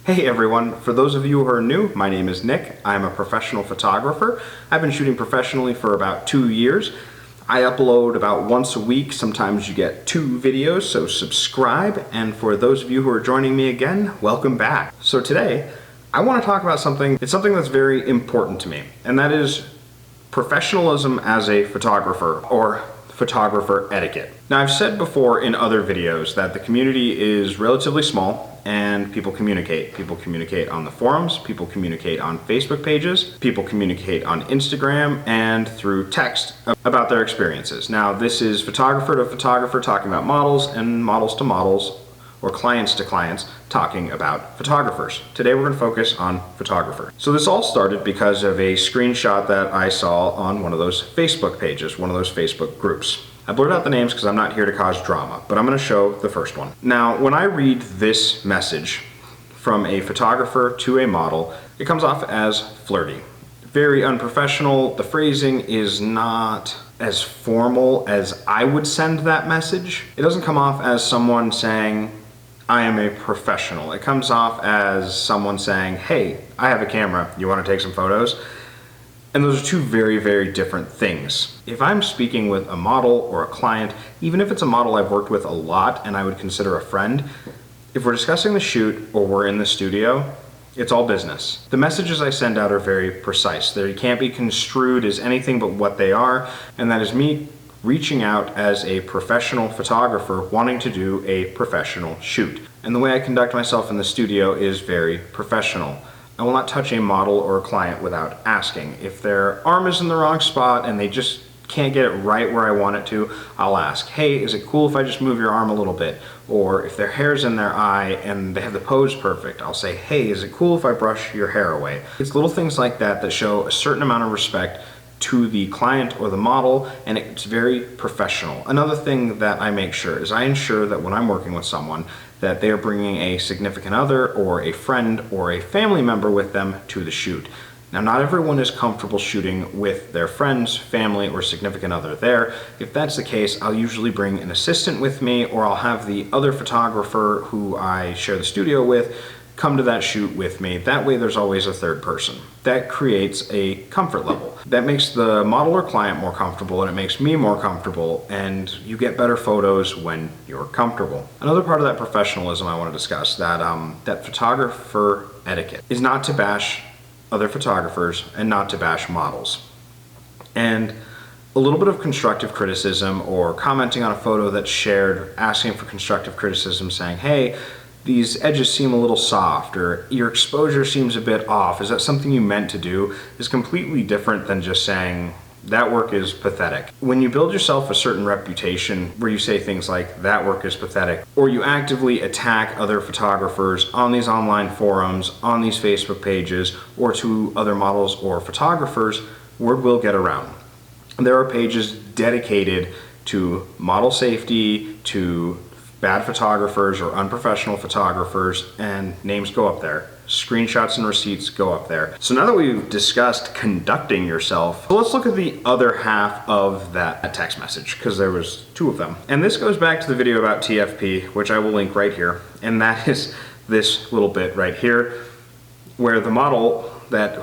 Hey everyone, for those of you who are new, my name is Nick. I'm a professional photographer. I've been shooting professionally for about 2 years. I upload about once a week. Sometimes you get 2 videos, so subscribe. And for those of you who are joining me again, welcome back. So today, I want to talk about something. It's something that's very important to me, and that is professionalism as a photographer, or photographer etiquette. Now, I've said before in other videos that the community is relatively small and people communicate. People communicate on the forums, people communicate on Facebook pages, people communicate on Instagram and through text about their experiences. Now, this is photographer to photographer talking about models, and models to models, or clients to clients talking about photographers. Today we're going to focus on photographer. So this all started because of a screenshot that I saw on one of those Facebook pages, one of those Facebook groups. I blurred out the names because I'm not here to cause drama, but I'm going to show the first one. Now, when I read this message from a photographer to a model, it comes off as flirty. Very unprofessional. The phrasing is not as formal as I would send that message. It doesn't come off as someone saying, I am a professional. It comes off as someone saying, hey, I have a camera, you want to take some photos? And those are two very, very different things. If I'm speaking with a model or a client, even if it's a model I've worked with a lot and I would consider a friend, if we're discussing the shoot or we're in the studio, it's all business. The messages I send out are very precise. They can't be construed as anything but what they are, and that is me reaching out as a professional photographer wanting to do a professional shoot. And the way I conduct myself in the studio is very professional. I will not touch a model or a client without asking. If their arm is in the wrong spot and they just can't get it right where I want it to, I'll ask, hey, is it cool if I just move your arm a little bit? Or if their hair's in their eye and they have the pose perfect, I'll say, hey, is it cool if I brush your hair away? It's little things like that that show a certain amount of respect to the client or the model, and it's very professional. Another thing that I make sure is I ensure that when I'm working with someone that they are bringing a significant other or a friend or a family member with them to the shoot. Now, not everyone is comfortable shooting with their friends, family, or significant other there. If that's the case, I'll usually bring an assistant with me, or I'll have the other photographer who I share the studio with come to that shoot with me. That way there's always a third person. That creates a comfort level. That makes the model or client more comfortable, and it makes me more comfortable, and you get better photos when you're comfortable. Another part of that professionalism I want to discuss, that photographer etiquette, is not to bash other photographers and not to bash models. And a little bit of constructive criticism, or commenting on a photo that's shared, asking for constructive criticism, saying, hey, these edges seem a little soft, or your exposure seems a bit off, is that something you meant to do, is completely different than just saying, that work is pathetic. When you build yourself a certain reputation where you say things like, that work is pathetic, or you actively attack other photographers on these online forums, on these Facebook pages, or to other models or photographers, word will get around. There are pages dedicated to model safety, to bad photographers or unprofessional photographers, and names go up there. Screenshots and receipts go up there. So now that we've discussed conducting yourself, let's look at the other half of that text message, because there was 2 of them. And this goes back to the video about TFP, which I will link right here, and that is this little bit right here, where the model that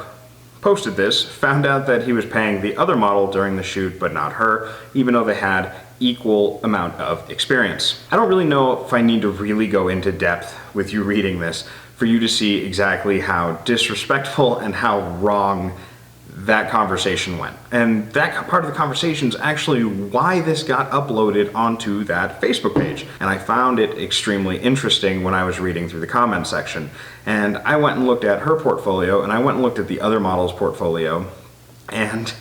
posted this found out that he was paying the other model during the shoot but not her, even though they had equal amount of experience. I don't really know if I need to really go into depth with you reading this for you to see exactly how disrespectful and how wrong that conversation went. And that part of the conversation is actually why this got uploaded onto that Facebook page. And I found it extremely interesting when I was reading through the comment section. And I went and looked at her portfolio, and I went and looked at the other model's portfolio, and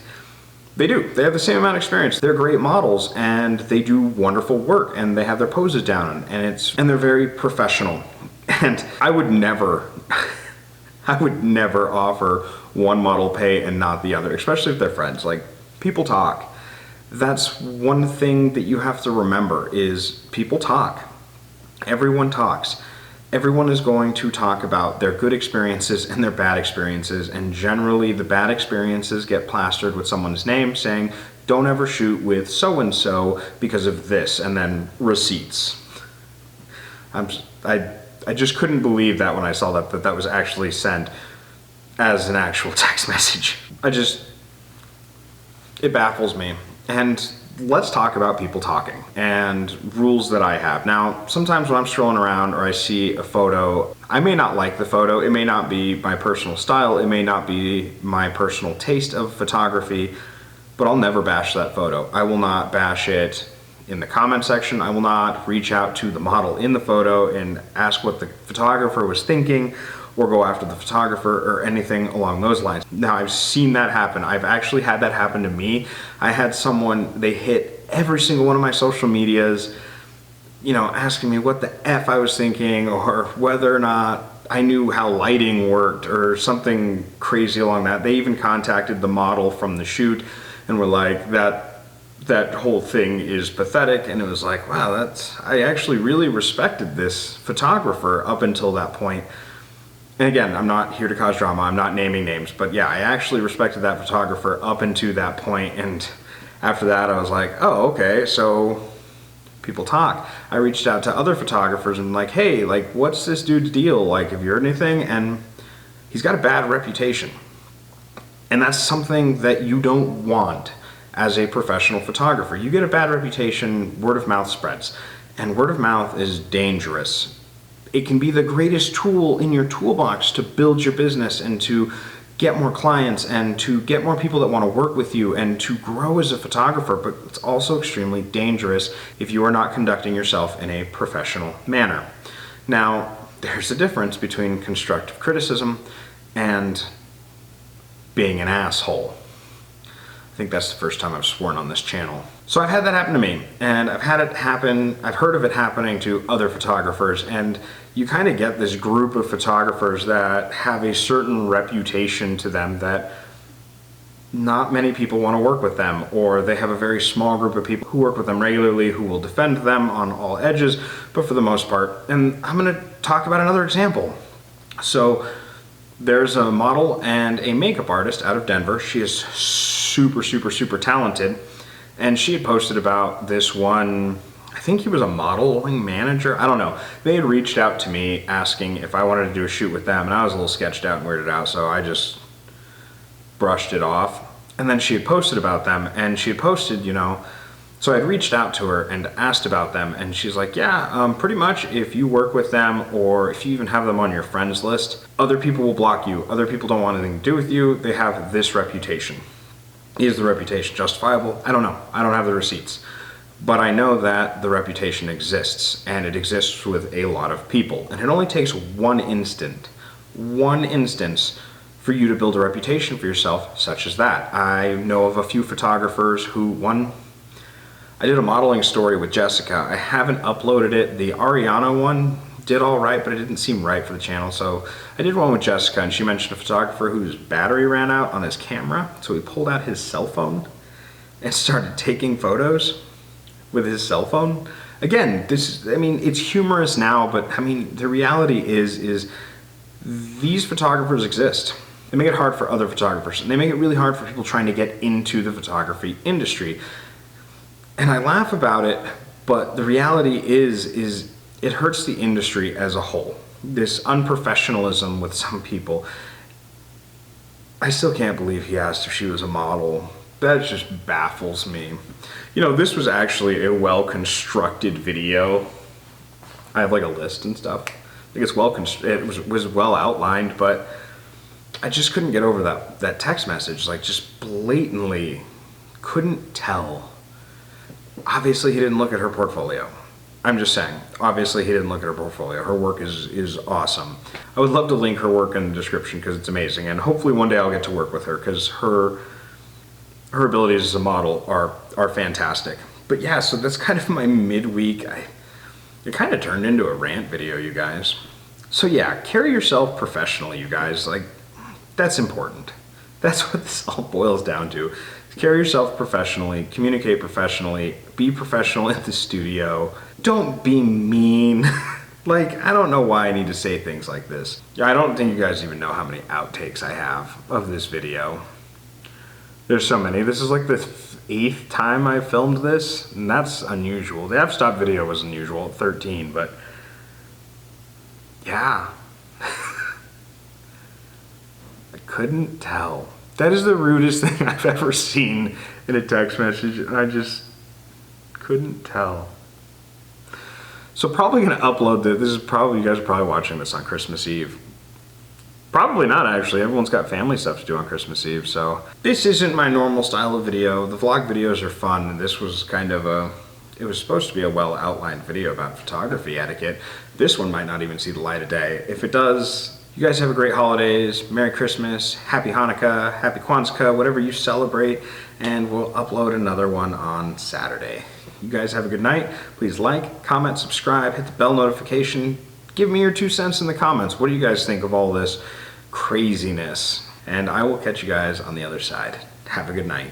they do. They have the same amount of experience. They're great models, and they do wonderful work, and they have their poses down, and they're very professional. And I would never offer one model pay and not the other, especially if they're friends. Like, people talk. That's one thing that you have to remember is people talk. Everyone talks. Everyone is going to talk about their good experiences and their bad experiences, and generally the bad experiences get plastered with someone's name saying, don't ever shoot with so-and-so because of this, and then receipts. I just couldn't believe that when I saw that was actually sent as an actual text message. It baffles me. And let's talk about people talking and rules that I have. Now, sometimes when I'm strolling around or I see a photo, I may not like the photo, it may not be my personal style, it may not be my personal taste of photography, but I'll never bash that photo. I will not bash it in the comment section. I will not reach out to the model in the photo and ask what the photographer was thinking or go after the photographer or anything along those lines. Now, I've seen that happen. I've actually had that happen to me. I had someone, they hit every single one of my social medias, you know, asking me what the F I was thinking or whether or not I knew how lighting worked or something crazy along that. They even contacted the model from the shoot and were like, that whole thing is pathetic. And it was like, wow, I actually really respected this photographer up until that point. And again, I'm not here to cause drama, I'm not naming names, but yeah, I actually respected that photographer up until that point, and after that I was like, oh, okay, so people talk. I reached out to other photographers and like, hey, like, what's this dude's deal? Like, have you heard anything? And he's got a bad reputation. And that's something that you don't want as a professional photographer. You get a bad reputation, word of mouth spreads, and word of mouth is dangerous. It can be the greatest tool in your toolbox to build your business and to get more clients and to get more people that want to work with you and to grow as a photographer, but it's also extremely dangerous if you are not conducting yourself in a professional manner. Now, there's a difference between constructive criticism and being an asshole. I think that's the first time I've sworn on this channel. So I've had that happen to me, and I've heard of it happening to other photographers, and you kind of get this group of photographers that have a certain reputation to them that not many people want to work with them, or they have a very small group of people who work with them regularly who will defend them on all edges, but for the most part. And I'm going to talk about another example. So there's a model and a makeup artist out of Denver. She is super, super, super talented. And she had posted about this one, I think he was a modeling manager, I don't know. They had reached out to me asking if I wanted to do a shoot with them, and I was a little sketched out and weirded out, so I just brushed it off. And then she had posted about them, and she had posted, you know, so I had reached out to her and asked about them, and she's like, yeah, pretty much if you work with them or if you even have them on your friends list, other people will block you. Other people don't want anything to do with you. They have this reputation. Is the reputation justifiable? I don't know. I don't have the receipts. But I know that the reputation exists, and it exists with a lot of people. And it only takes one instance for you to build a reputation for yourself such as that. I know of a few photographers who, I did a modeling story with Jessica. I haven't uploaded it. The Ariana one did all right, but it didn't seem right for the channel. So I did one with Jessica, and she mentioned a photographer whose battery ran out on his camera. So he pulled out his cell phone and started taking photos with his cell phone. Again, it's humorous now, but I mean, the reality is these photographers exist. They make it hard for other photographers, and they make it really hard for people trying to get into the photography industry. And I laugh about it, but the reality is it hurts the industry as a whole. This unprofessionalism with some people. I still can't believe he asked if she was a model. That just baffles me. You know, this was actually a well-constructed video. I have like a list and stuff. I think it was well outlined, but I just couldn't get over that text message. Like, just blatantly couldn't tell. Obviously, he didn't look at her portfolio. I'm just saying, obviously he didn't look at her portfolio. Her work is awesome. I would love to link her work in the description because it's amazing, and hopefully one day I'll get to work with her because her abilities as a model are fantastic. But yeah, so that's kind of my midweek. It kind of turned into a rant video, you guys. So yeah, carry yourself professionally, you guys. Like, that's important. That's what this all boils down to. Carry yourself professionally, communicate professionally, be professional in the studio. Don't be mean. Like, I don't know why I need to say things like this. I don't think you guys even know how many outtakes I have of this video. There's so many. This is like the 8th time I filmed this, and that's unusual. The f-stop video was unusual, 13, but Yeah. I couldn't tell. That is the rudest thing I've ever seen in a text message, and I just couldn't tell. So probably gonna upload this. This is probably, you guys are probably watching this on Christmas Eve. Probably not, actually. Everyone's got family stuff to do on Christmas Eve, so. This isn't my normal style of video. The vlog videos are fun, and this was kind of a, it was supposed to be a well-outlined video about photography etiquette. This one might not even see the light of day. If it does, you guys have a great holidays, Merry Christmas, Happy Hanukkah, Happy Kwanzaa, whatever you celebrate, and we'll upload another one on Saturday. You guys have a good night. Please like, comment, subscribe, hit the bell notification. Give me your 2 cents in the comments. What do you guys think of all this craziness? And I will catch you guys on the other side. Have a good night.